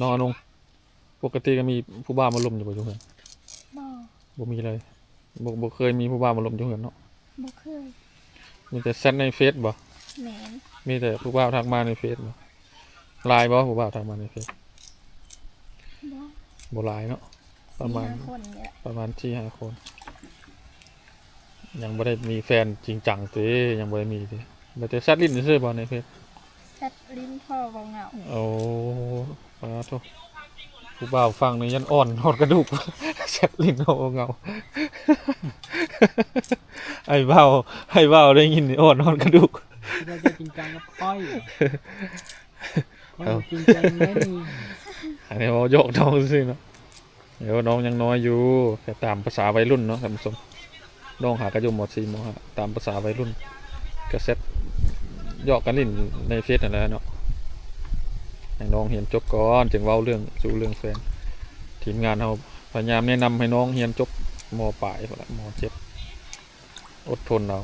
นอนลงปกติก็มีผู้บ่าวมาลมอยู่บ่อยู่เฮือนบ่ บ่มีเลยบ่เคยมีผู้บ่าวมาลมอยู่เฮือนเนาะบ่เคยมีแต่แชทในเฟซบ่แหมนมีแต่ผู้บ่าวทักมาในเฟซบ่ไลน์บ่ผู้บ่าวทักมาในเฟซบ่ บ่หลายเนาะประมาณ 4-5คนนี่แหละ ประมาณ4-5คนยังบ่ได้มีแฟนจริงจังติยังบ่ได้มีติมีแต่แชทลิ้นซื่อๆบ่ในเฟซ แชทลิ้นพ่อบ่เหงา โอ้ปาโทผู้บ่าวฟังนี่ยันอ่อนหอดกระดูก แชทลิ้นโหเงา ไอ้บ่าวได้ยินนี่อ่อนหอดกระดูก เราจะจริงจังกับค่อยค่อยจริงจังไม่มี อันนี้ว่าโยกน้องซื่อๆเนาะเดี๋ยวน้องยังน้อยอยู่แค่ตามภาษาวัยรุ่นเนาะท่านผู้ชมน้องหากระยุมม.4 ม.5ตามภาษาวัยรุ่นก็เซ็ตหยอกกันลิ้นในเฟซนั่นแหละเนาะให้น้องเรียนจบก่อนจึงเว้าเรื่องสู่เรื่องแฟนทีมงานเราพยายามแนะนำให้น้องเรียนจบม.ปลายพุ่นละม.7อดทนเอา